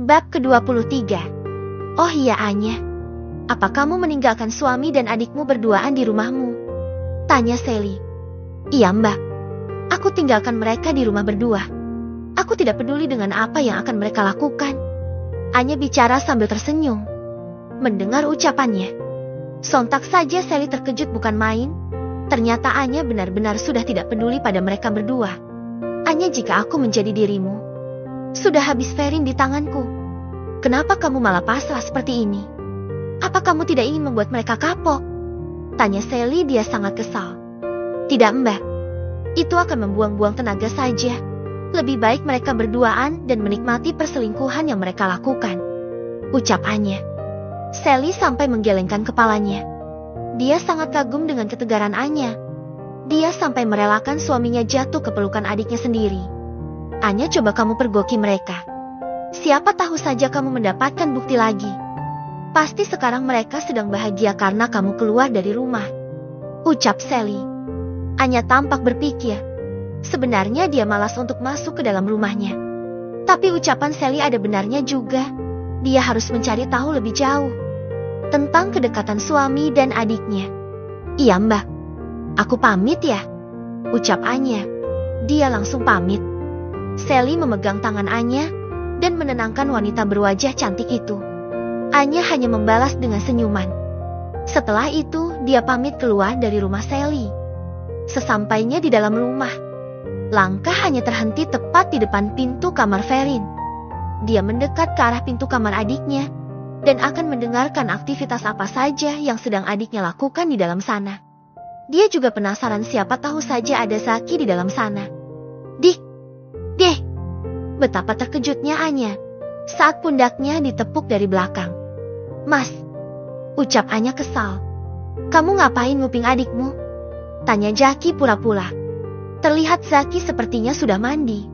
Bab ke-23. Oh iya Anya, apa kamu meninggalkan suami dan adikmu berduaan di rumahmu? Tanya Sally. Iya mbak, aku tinggalkan mereka di rumah berdua. Aku tidak peduli dengan apa yang akan mereka lakukan. Anya bicara sambil tersenyum. Mendengar ucapannya, sontak saja Sally terkejut bukan main. Ternyata Anya benar-benar sudah tidak peduli pada mereka berdua. Anya, jika aku menjadi dirimu, sudah habis Ferin di tanganku. Kenapa kamu malah pasrah seperti ini? Apa kamu tidak ingin membuat mereka kapok? Tanya Sally, dia sangat kesal. Tidak mbak, itu akan membuang-buang tenaga saja. Lebih baik mereka berduaan dan menikmati perselingkuhan yang mereka lakukan, ucap Anya. Sally sampai menggelengkan kepalanya. Dia sangat kagum dengan ketegaran Anya. Dia sampai merelakan suaminya jatuh ke pelukan adiknya sendiri. Anya, coba kamu pergoki mereka. Siapa tahu saja kamu mendapatkan bukti lagi. Pasti sekarang mereka sedang bahagia karena kamu keluar dari rumah, ucap Sally. Anya tampak berpikir. Sebenarnya dia malas untuk masuk ke dalam rumahnya. Tapi ucapan Sally ada benarnya juga. Dia harus mencari tahu lebih jauh tentang kedekatan suami dan adiknya. Iya mbak, aku pamit ya, ucap Anya. Dia langsung pamit. Sally memegang tangan Anya dan menenangkan wanita berwajah cantik itu. Anya hanya membalas dengan senyuman. Setelah itu, dia pamit keluar dari rumah Sally. Sesampainya di dalam rumah, langkah Anya terhenti tepat di depan pintu kamar Ferin. Dia mendekat ke arah pintu kamar adiknya dan akan mendengarkan aktivitas apa saja yang sedang adiknya lakukan di dalam sana. Dia juga penasaran, siapa tahu saja ada Zaki di dalam sana. Deh, betapa terkejutnya Anya saat pundaknya ditepuk dari belakang. Mas, ucap Anya kesal. Kamu ngapain nguping adikmu? Tanya Zaki pura-pura. Terlihat Zaki sepertinya sudah mandi,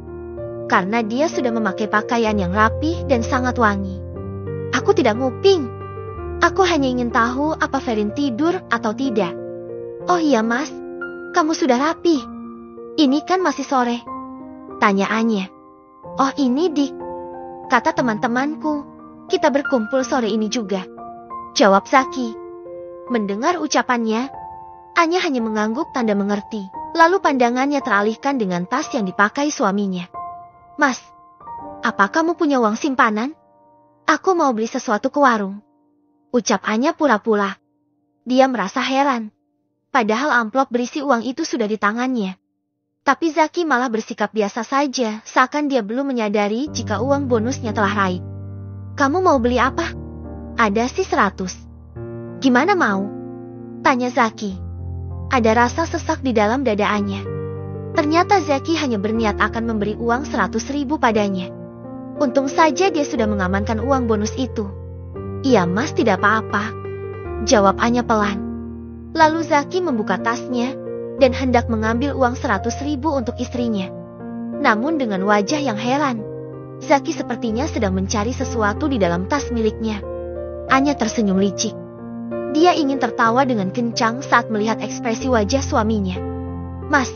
karena dia sudah memakai pakaian yang rapi dan sangat wangi. Aku tidak nguping. Aku hanya ingin tahu apa Ferin tidur atau tidak. Oh iya mas, kamu sudah rapi. Ini kan masih sore. Tanya Anya. Oh ini Dik, kata teman-temanku, kita berkumpul sore ini juga, jawab Zaki. Mendengar ucapannya, Anya hanya mengangguk tanda mengerti. Lalu pandangannya teralihkan dengan tas yang dipakai suaminya. Mas, apa kamu punya uang simpanan? Aku mau beli sesuatu ke warung, ucap Anya pura-pura. Dia merasa heran, padahal amplop berisi uang itu sudah di tangannya. Tapi Zaki malah bersikap biasa saja, seakan dia belum menyadari jika uang bonusnya telah raib. Kamu mau beli apa? Ada sih 100. Gimana mau? Tanya Zaki. Ada rasa sesak di dalam dada Anya. Ternyata Zaki hanya berniat akan memberi uang 100.000 padanya. Untung saja dia sudah mengamankan uang bonus itu. Iya mas, tidak apa-apa, jawab Anya pelan. Lalu Zaki membuka tasnya dan hendak mengambil uang 100.000 untuk istrinya. Namun dengan wajah yang heran, Zaki sepertinya sedang mencari sesuatu di dalam tas miliknya. Anya tersenyum licik. Dia ingin tertawa dengan kencang saat melihat ekspresi wajah suaminya. Mas,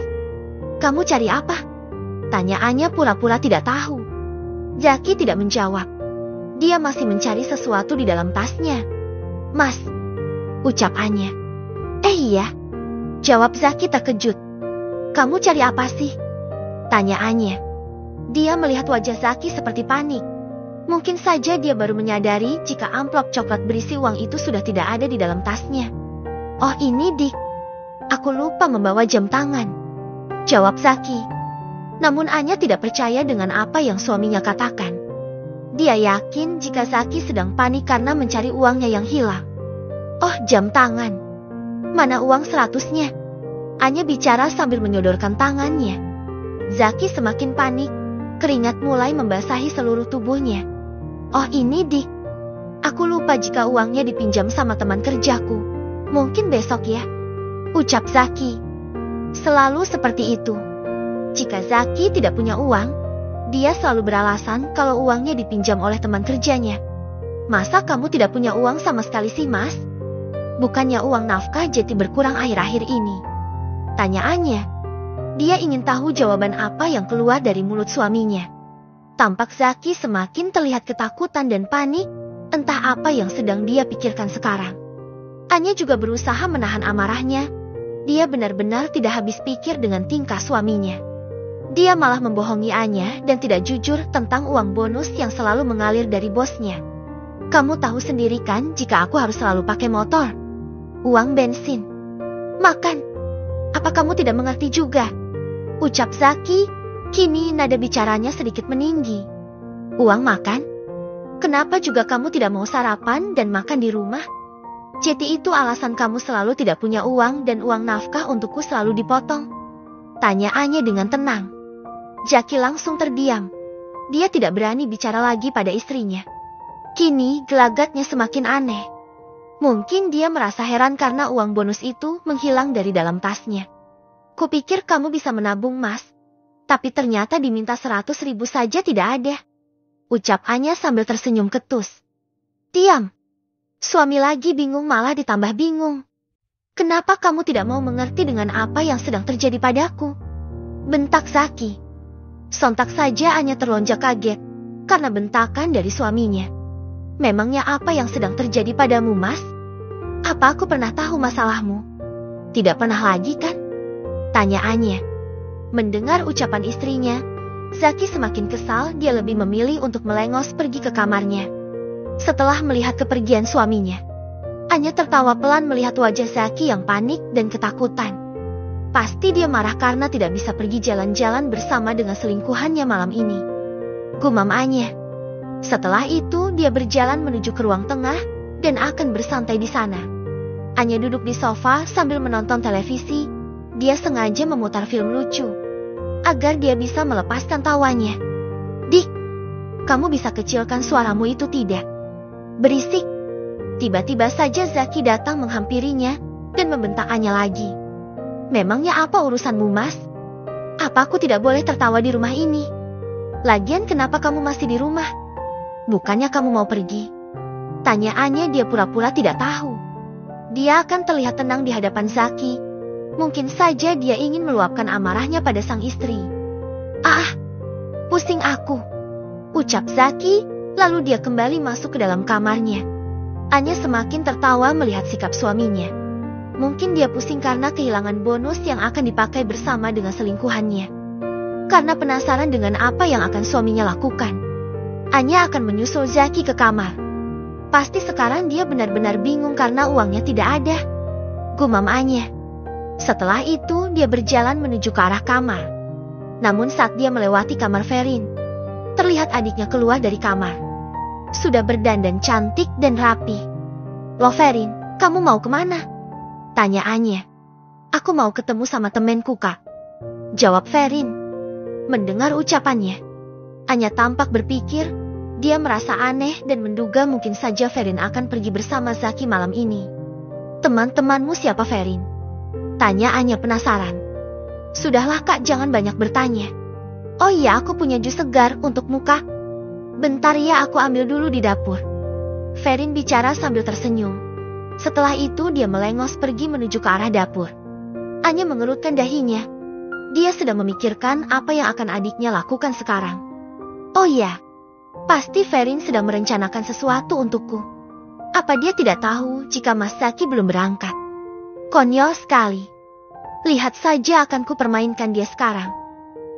kamu cari apa? Tanya Anya pura-pura tidak tahu. Zaki tidak menjawab. Dia masih mencari sesuatu di dalam tasnya. Mas, ucap Anya. Iya, jawab Zaki terkejut. Kamu cari apa sih? Tanya Anya. Dia melihat wajah Zaki seperti panik. Mungkin saja dia baru menyadari jika amplop coklat berisi uang itu sudah tidak ada di dalam tasnya. Oh ini Dik, aku lupa membawa jam tangan, jawab Zaki. Namun Anya tidak percaya dengan apa yang suaminya katakan. Dia yakin jika Zaki sedang panik karena mencari uangnya yang hilang. Oh jam tangan, mana uang 100-nya? Anya bicara sambil menyodorkan tangannya. Zaki semakin panik, keringat mulai membasahi seluruh tubuhnya. Oh ini Dik, aku lupa jika uangnya dipinjam sama teman kerjaku. Mungkin besok ya, ucap Zaki. Selalu seperti itu. Jika Zaki tidak punya uang, dia selalu beralasan kalau uangnya dipinjam oleh teman kerjanya. Masa kamu tidak punya uang sama sekali sih mas? Bukannya uang nafkah jadi berkurang akhir-akhir ini? Tanya Anya. Dia ingin tahu jawaban apa yang keluar dari mulut suaminya. Tampak Zaki semakin terlihat ketakutan dan panik, entah apa yang sedang dia pikirkan sekarang. Anya juga berusaha menahan amarahnya. Dia benar-benar tidak habis pikir dengan tingkah suaminya. Dia malah membohongi Anya dan tidak jujur tentang uang bonus yang selalu mengalir dari bosnya. Kamu tahu sendiri kan jika aku harus selalu pakai motor, uang bensin, makan. Apa kamu tidak mengerti juga? Ucap Zaki, kini nada bicaranya sedikit meninggi. Uang makan? Kenapa juga kamu tidak mau sarapan dan makan di rumah? Jadi itu alasan kamu selalu tidak punya uang dan uang nafkah untukku selalu dipotong? Tanya Anya dengan tenang. Zaki langsung terdiam. Dia tidak berani bicara lagi pada istrinya. Kini gelagatnya semakin aneh. Mungkin dia merasa heran karena uang bonus itu menghilang dari dalam tasnya. Kupikir kamu bisa menabung, Mas. Tapi ternyata diminta 100.000 saja tidak ada. Ucap Anya sambil tersenyum ketus. Diam. Suami lagi bingung malah ditambah bingung. Kenapa kamu tidak mau mengerti dengan apa yang sedang terjadi padaku? Bentak Zaki. Sontak saja Anya terlonjak kaget karena bentakan dari suaminya. Memangnya apa yang sedang terjadi padamu, Mas? Apa aku pernah tahu masalahmu? Tidak pernah lagi kan? Tanya Anya. Mendengar ucapan istrinya, Zaki semakin kesal. Dia lebih memilih untuk melengos pergi ke kamarnya. Setelah melihat kepergian suaminya, Anya tertawa pelan melihat wajah Zaki yang panik dan ketakutan. Pasti dia marah karena tidak bisa pergi jalan-jalan bersama dengan selingkuhannya malam ini. Gumam Anya. Setelah itu dia berjalan menuju ke ruang tengah dan akan bersantai di sana. Anya duduk di sofa sambil menonton televisi. Dia sengaja memutar film lucu agar dia bisa melepaskan tawanya. Dik, kamu bisa kecilkan suaramu itu tidak? Berisik. Tiba-tiba saja Zaki datang menghampirinya dan membentak Anya lagi. Memangnya apa urusanmu, Mas? Apa aku tidak boleh tertawa di rumah ini? Lagian kenapa kamu masih di rumah? Bukannya kamu mau pergi? Tanya Anya. Dia pura-pura tidak tahu. Dia akan terlihat tenang di hadapan Zaki. Mungkin saja dia ingin meluapkan amarahnya pada sang istri. Ah, pusing aku. Ucap Zaki, lalu dia kembali masuk ke dalam kamarnya. Anya semakin tertawa melihat sikap suaminya. Mungkin dia pusing karena kehilangan bonus yang akan dipakai bersama dengan selingkuhannya. Karena penasaran dengan apa yang akan suaminya lakukan, Anya akan menyusul Zaki ke kamar. Pasti sekarang dia benar-benar bingung karena uangnya tidak ada. Gumam Anya. Setelah itu dia berjalan menuju ke arah kamar. Namun saat dia melewati kamar Ferin, terlihat adiknya keluar dari kamar. Sudah berdandan cantik dan rapi. Loh Ferin, kamu mau kemana? Tanya Anya. Aku mau ketemu sama temenku, Kak. Jawab Ferin. Mendengar ucapannya, Anya tampak berpikir. Dia merasa aneh dan menduga mungkin saja Ferin akan pergi bersama Zaki malam ini. Teman-temanmu siapa, Ferin? Tanya Anya penasaran. Sudahlah Kak, jangan banyak bertanya. Oh iya, aku punya jus segar untuk muka. Bentar ya, aku ambil dulu di dapur. Ferin bicara sambil tersenyum. Setelah itu dia melengos pergi menuju ke arah dapur. Anya mengerutkan dahinya. Dia sedang memikirkan apa yang akan adiknya lakukan sekarang. Oh iya, pasti Ferin sedang merencanakan sesuatu untukku. Apa dia tidak tahu jika Mas Zaki belum berangkat? Konyol sekali. Lihat saja akan ku permainkan dia sekarang.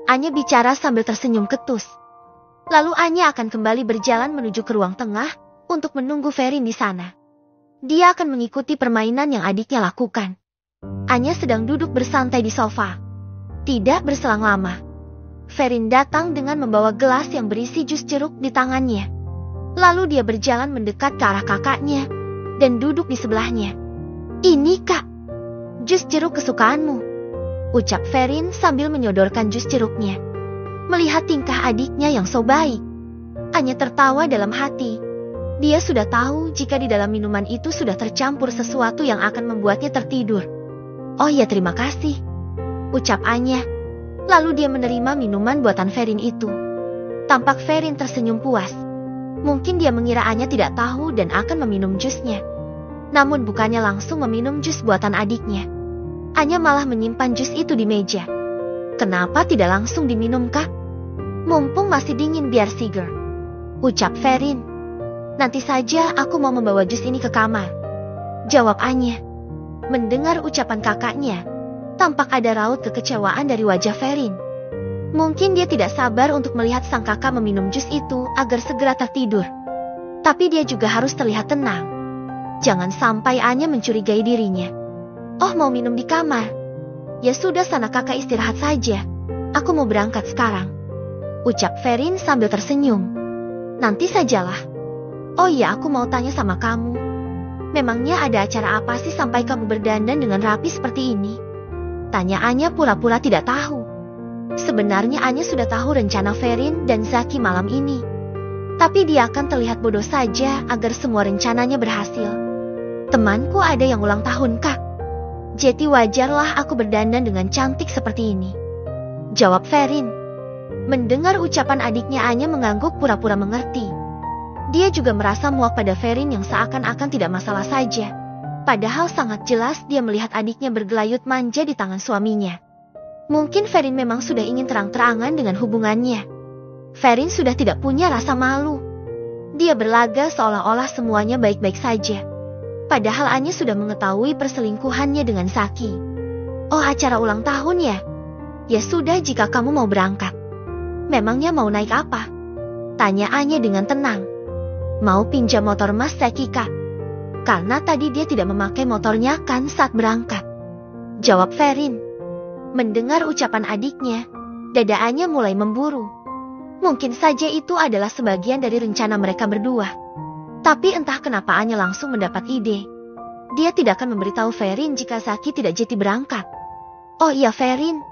Anya bicara sambil tersenyum ketus. Lalu Anya akan kembali berjalan menuju ke ruang tengah untuk menunggu Ferin di sana. Dia akan mengikuti permainan yang adiknya lakukan. Anya sedang duduk bersantai di sofa. Tidak berselang lama, Ferin datang dengan membawa gelas yang berisi jus jeruk di tangannya. Lalu dia berjalan mendekat ke arah kakaknya dan duduk di sebelahnya. Ini Kak, jus jeruk kesukaanmu, ucap Ferin sambil menyodorkan jus jeruknya. Melihat tingkah adiknya yang so baik, Anya tertawa dalam hati. Dia sudah tahu jika di dalam minuman itu sudah tercampur sesuatu yang akan membuatnya tertidur. Oh ya, terima kasih, ucap Anya. Lalu dia menerima minuman buatan Ferin itu. Tampak Ferin tersenyum puas. Mungkin dia mengira Anya tidak tahu dan akan meminum jusnya. Namun bukannya langsung meminum jus buatan adiknya. Anya malah menyimpan jus itu di meja. Kenapa tidak langsung diminum, Kak? Mumpung masih dingin biar seger, ucap Ferin. Nanti saja aku mau membawa jus ini ke kamar, jawab Anya. Mendengar ucapan kakaknya, tampak ada raut kekecewaan dari wajah Ferin. Mungkin dia tidak sabar untuk melihat sang kakak meminum jus itu agar segera tertidur. Tapi dia juga harus terlihat tenang. Jangan sampai Anya mencurigai dirinya. Oh, mau minum di kamar? Ya sudah, sana kakak istirahat saja. Aku mau berangkat sekarang, ucap Ferin sambil tersenyum. Nanti sajalah. Oh iya, aku mau tanya sama kamu. Memangnya ada acara apa sih sampai kamu berdandan dengan rapi seperti ini? Tanya Anya pura-pura tidak tahu. Sebenarnya Anya sudah tahu rencana Ferin dan Zaki malam ini. Tapi dia akan terlihat bodoh saja agar semua rencananya berhasil. Temanku ada yang ulang tahun, Kak. Jadi wajarlah aku berdandan dengan cantik seperti ini, jawab Ferin. Mendengar ucapan adiknya, Anya mengangguk pura-pura mengerti. Dia juga merasa muak pada Ferin yang seakan-akan tidak masalah saja. Padahal sangat jelas dia melihat adiknya bergelayut manja di tangan suaminya. Mungkin Ferin memang sudah ingin terang-terangan dengan hubungannya. Ferin sudah tidak punya rasa malu. Dia berlaga seolah-olah semuanya baik-baik saja. Padahal Anya sudah mengetahui perselingkuhannya dengan Zaki. Oh, acara ulang tahun ya? Ya sudah, jika kamu mau berangkat. Memangnya mau naik apa? Tanya Anya dengan tenang. Mau pinjam motor Mas Zaki, Kak. Karena tadi dia tidak memakai motornya kan saat berangkat, jawab Ferin. Mendengar ucapan adiknya, dada Anya mulai memburu. Mungkin saja itu adalah sebagian dari rencana mereka berdua. Tapi entah kenapa Anya langsung mendapat ide. Dia tidak akan memberitahu Ferin jika Zaki tidak jadi berangkat. Oh iya Ferin,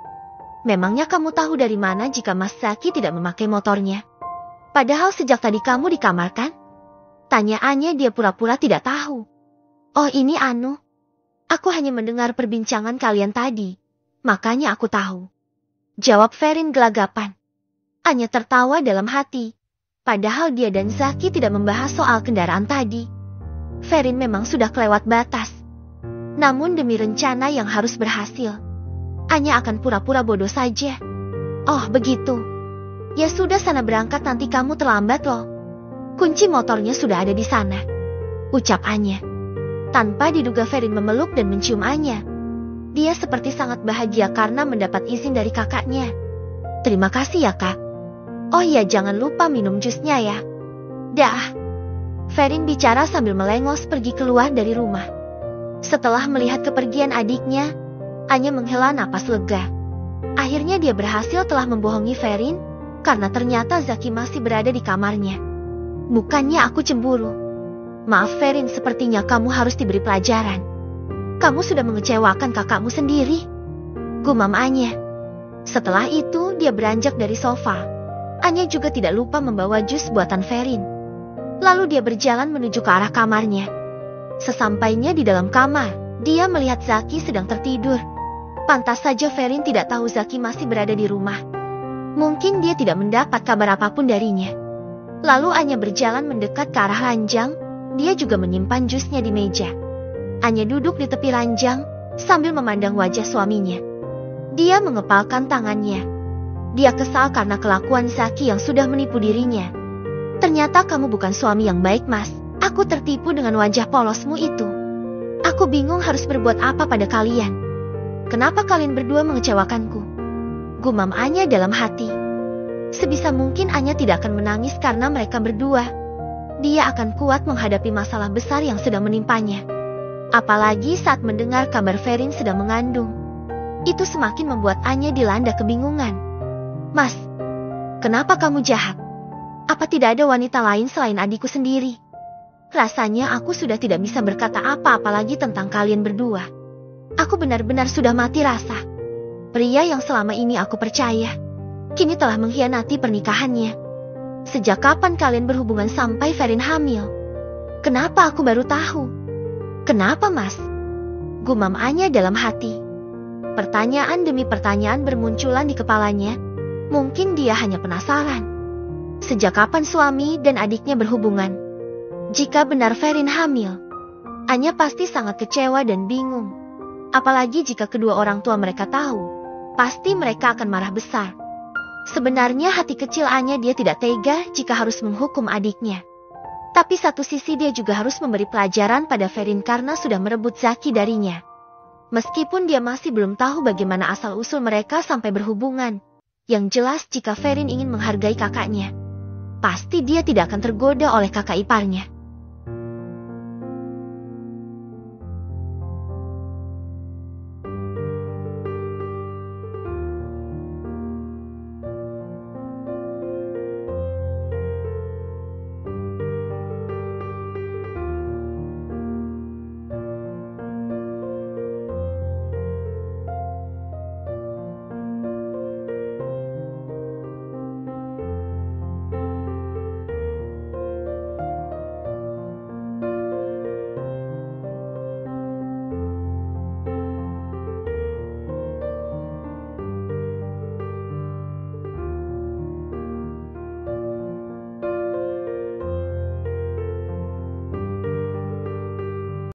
memangnya kamu tahu dari mana jika Mas Zaki tidak memakai motornya? Padahal sejak tadi kamu di kamar kan? Tanya Anya, dia pura-pura tidak tahu. Oh ini aku hanya mendengar perbincangan kalian tadi, makanya aku tahu, jawab Ferin gelagapan. Anya tertawa dalam hati, padahal dia dan Zaki tidak membahas soal kendaraan tadi. Ferin memang sudah kelewat batas. Namun demi rencana yang harus berhasil, Anya akan pura-pura bodoh saja. Oh begitu. Ya sudah, sana berangkat, nanti kamu terlambat loh. Kunci motornya sudah ada di sana, ucap Anya. Tanpa diduga Ferin memeluk dan mencium Anya. Dia seperti sangat bahagia karena mendapat izin dari kakaknya. Terima kasih ya kak. Oh iya, jangan lupa minum jusnya ya. Dah. Ferin bicara sambil melengos pergi keluar dari rumah. Setelah melihat kepergian adiknya, Anya menghela napas lega. Akhirnya dia berhasil telah membohongi Ferin, karena ternyata Zaki masih berada di kamarnya. Bukannya aku cemburu. Maaf Ferin, sepertinya kamu harus diberi pelajaran. Kamu sudah mengecewakan kakakmu sendiri, gumam Anya. Setelah itu dia beranjak dari sofa. Anya juga tidak lupa membawa jus buatan Ferin. Lalu dia berjalan menuju ke arah kamarnya. Sesampainya di dalam kamar, dia melihat Zaki sedang tertidur. Pantas saja Ferin tidak tahu Zaki masih berada di rumah. Mungkin dia tidak mendapat kabar apapun darinya. Lalu Anya berjalan mendekat ke arah ranjang. Dia juga menyimpan jusnya di meja. Anya duduk di tepi ranjang sambil memandang wajah suaminya. Dia mengepalkan tangannya. Dia kesal karena kelakuan Zaki yang sudah menipu dirinya. Ternyata kamu bukan suami yang baik, Mas. Aku tertipu dengan wajah polosmu itu. Aku bingung harus berbuat apa pada kalian. Kenapa kalian berdua mengecewakanku? Gumam Anya dalam hati. Sebisa mungkin Anya tidak akan menangis karena mereka berdua. Dia akan kuat menghadapi masalah besar yang sedang menimpanya. Apalagi saat mendengar kabar Ferin sedang mengandung. Itu semakin membuat Anya dilanda kebingungan. Mas, kenapa kamu jahat? Apa tidak ada wanita lain selain adikku sendiri? Rasanya aku sudah tidak bisa berkata apa-apa lagi tentang kalian berdua. Aku benar-benar sudah mati rasa. Pria yang selama ini aku percaya, kini telah mengkhianati pernikahannya. Sejak kapan kalian berhubungan sampai Ferin hamil? Kenapa aku baru tahu? Kenapa Mas? Gumam Anya dalam hati. Pertanyaan demi pertanyaan bermunculan di kepalanya. Mungkin dia hanya penasaran. Sejak kapan suami dan adiknya berhubungan? Jika benar Ferin hamil, Anya pasti sangat kecewa dan bingung. Apalagi jika kedua orang tua mereka tahu, pasti mereka akan marah besar. Sebenarnya hati kecil Anya dia tidak tega jika harus menghukum adiknya. Tapi satu sisi dia juga harus memberi pelajaran pada Ferin karena sudah merebut Zaki darinya. Meskipun dia masih belum tahu bagaimana asal-usul mereka sampai berhubungan. Yang jelas jika Ferin ingin menghargai kakaknya, pasti dia tidak akan tergoda oleh kakak iparnya.